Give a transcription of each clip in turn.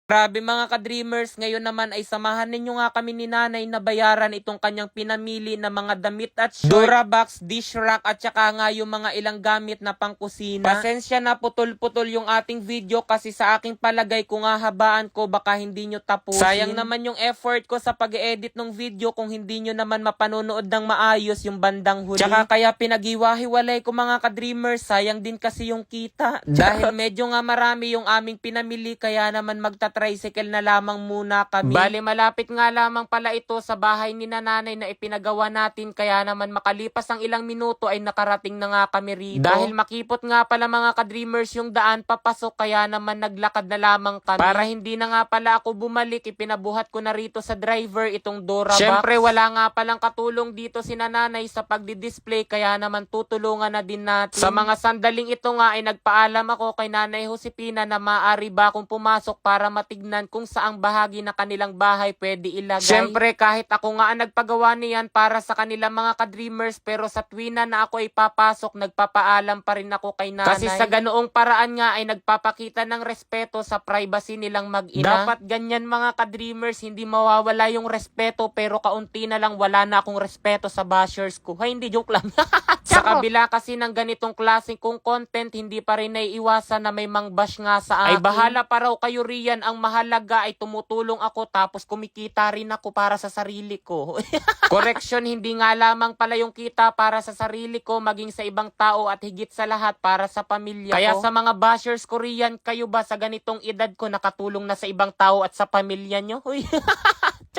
Grabe mga ka-dreamers, ngayon naman ay samahan ninyo nga kami ni nanay na bayaran itong kanyang pinamili na mga damit at short, Durabox, dish rack at saka nga yung mga ilang gamit na pangkusina. Pasensya na putol-putol yung ating video kasi sa aking palagay kung hahabaan ko baka hindi nyo tapusin. Sayang naman yung effort ko sa pag-edit ng video kung hindi nyo naman mapanonood ng maayos yung bandang huli. Tsaka kaya pinag-iwahiwalay ko mga ka-dreamers, sayang din kasi yung kita. Dahil medyo nga marami yung aming pinamili kaya naman tricycle na lamang muna kami. Bali malapit nga lamang pala ito sa bahay ni nanay na ipinagawa natin kaya naman makalipas ang ilang minuto ay nakarating na nga kami rito. Dahil makipot nga pala mga ka-dreamers yung daan papasok kaya naman naglakad na lamang kami. Para hindi na nga pala ako bumalik, ipinabuhat ko na rito sa driver itong Durabox. Syempre wala nga palang katulong dito si nanay sa pagdi-display kaya naman tutulungan na din natin. Sa mga sandaling ito nga ay nagpaalam ako kay Nanay Josepina na maaari ba akong pumasok para tignan kung saang bahagi na kanilang bahay pwede ilagay. Siyempre kahit ako nga ang nagpagawa niyan para sa kanilang mga ka-dreamers pero sa tuwina na ako ay papasok nagpapaalam pa rin ako kay nanay. Kasi sa ganoong paraan nga ay nagpapakita ng respeto sa privacy nilang mag-ina. Dapat ganyan mga ka-dreamers, hindi mawawala yung respeto pero kaunti na lang wala na akong respeto sa bashers ko. Hay, hindi joke lang. Sa kabila kasi ng ganitong klaseng kong content, hindi pa rin naiiwasan na may mang-bash nga sa akin. Ay bahala pa raw kayo riyan, ang mahalaga ay tumutulong ako tapos kumikita rin ako para sa sarili ko. Correction, hindi nga lamang pala yung kita para sa sarili ko, maging sa ibang tao at higit sa lahat para sa pamilya ko. Kaya sa mga bashers Korean, kayo ba sa ganitong edad ko nakatulong na sa ibang tao at sa pamilya nyo?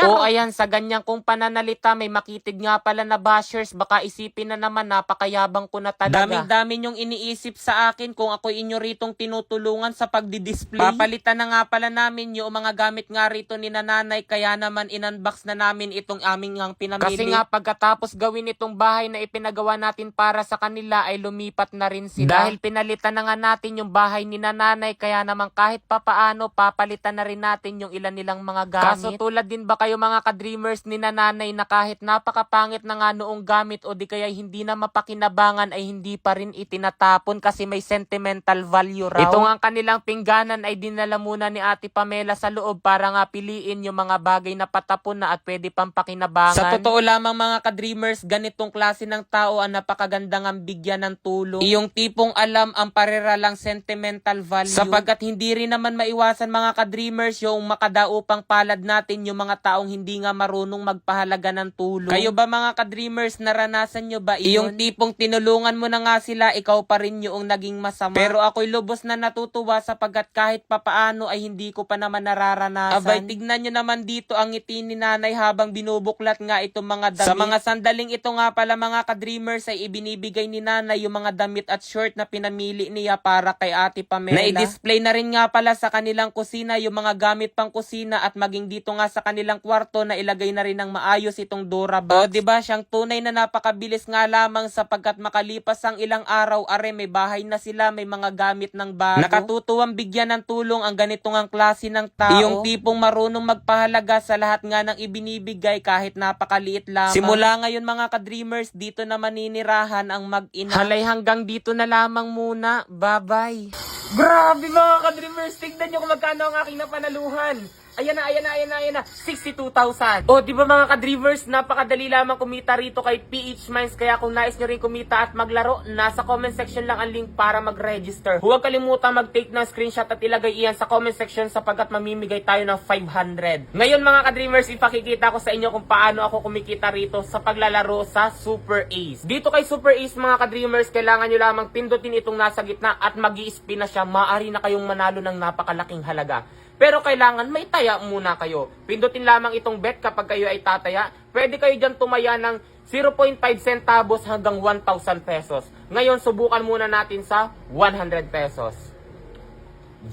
O ayan, sa ganyang kong pananalita, may makitig nga pala na bashers, baka isipin na naman napakayabang ko na talaga. Daming-dami nyong iniisip sa akin kung ako inyo ritong tinutulungan sa pagdi-display. Papalitan na nga pala namin yung mga gamit nga rito ni nanay, kaya naman in-unbox na namin itong aming ngang pinamili. Kasi nga pagkatapos gawin itong bahay na ipinagawa natin para sa kanila ay lumipat na rin sila. Dahil pinalitan na nga natin yung bahay ni nanay, kaya naman kahit papaano papalitan na rin natin yung ilan nilang mga gamit. Kaso tulad din ba kayo mga ka-dreamers ni nanay na kahit napakapangit na nga noong gamit o di kaya hindi na mapakinabangan ay hindi pa rin itinatapon kasi may sentimental value raw. Ito nga kanilang pingganan ay dinala muna ni Ate Pamela sa loob para nga piliin yung mga bagay na patapon na at pwede pang pakinabangan. Sa totoo lamang mga ka-dreamers, ganitong klase ng tao ang napakagandang ang bigyan ng tulong. Iyong tipong alam ang pareralang sentimental value. Sapagkat hindi rin naman maiwasan mga ka-dreamers yung makadaupang palad natin yung mga taong hindi nga marunong magpahalaga ng tulong. Kayo ba mga ka-dreamers, naranasan nyo ba iyon? Yung tipong tinulungan mo na nga sila, ikaw pa rin yung naging masama. Pero ako'y lubos na natutuwa sapagkat kahit papaano ay hindi ko pa naman nararanasan. Abay, tignan nyo naman dito ang ngiti ni nanay habang binubuklat nga itong mga damit. Sa mga sandaling ito nga pala mga ka-dreamers ay ibinibigay ni nanay yung mga damit at short na pinamili niya para kay Ate Pamela. Na i-display na rin nga pala sa kanilang kusina yung mga gamit pang kusina at maging dito nga sa kanilang kwarto na ilagay na rin ng maayos itong Durabox. O diba, siyang tunay na napakabilis nga lamang sapagkat makalipas ang ilang araw, are may bahay na sila, may mga gamit ng bago. Nakatutuwang bigyan ng tulong ang ganitong ang klase ng tao. Yung tipong marunong magpahalaga sa lahat nga ng ibinibigay kahit napakaliit lamang. Simula ngayon mga ka-dreamers, dito na maninirahan ang mag-ina. Halay, hanggang dito na lamang muna. Bye-bye. Grabe mga ka-dreamers, tignan nyo kung magkano ang aking napanaluhan. Ayan na, 62,000. O, di ba mga ka-dreamers, napakadali lamang kumita rito kay PH Mines. Kaya kung nais nyo rin kumita at maglaro, nasa comment section lang ang link para mag-register. Huwag kalimutan mag-take ng screenshot at ilagay iyan sa comment section sapagkat mamimigay tayo ng 500. Ngayon mga ka-dreamers, ipakikita ko sa inyo kung paano ako kumikita rito sa paglalaro sa Super Ace. Dito kay Super Ace mga ka-dreamers, kailangan nyo lamang pindutin itong nasa gitna at mag-i-spin na siya. Maaari na kayong manalo ng napakalaking halaga. Pero kailangan may taya muna kayo. Pindutin lamang itong bet kapag kayo ay tataya. Pwede kayo dyan tumaya ng 0.5 centavos hanggang 1,000 pesos. Ngayon, subukan muna natin sa 100 pesos.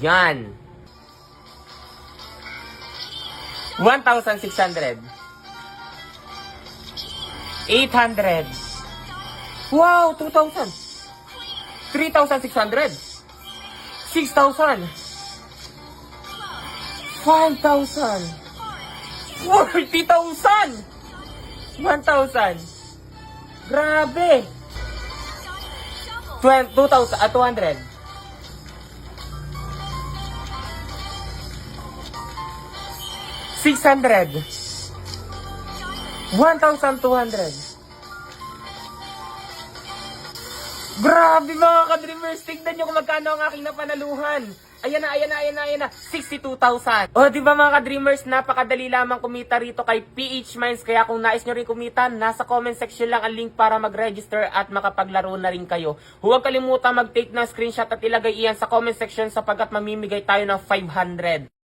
Yan. 1,600. 800. Wow, 2,000. 3,600. 6,000. 5,000, 40,000, 1,000, grabe, 200, 600. 1,200. Grabe mga ka-dreamers, tignan nyo kung magkano ang aking napanaluhan. Ayan na. 62,000. O, di ba mga ka-dreamers, napakadali lamang kumita rito kay PH Mines. Kaya kung nais nyo rin kumita, nasa comment section lang ang link para mag-register at makapaglaro na rin kayo. Huwag kalimutan mag-take ng screenshot at ilagay iyan sa comment section sapagkat mamimigay tayo ng 500.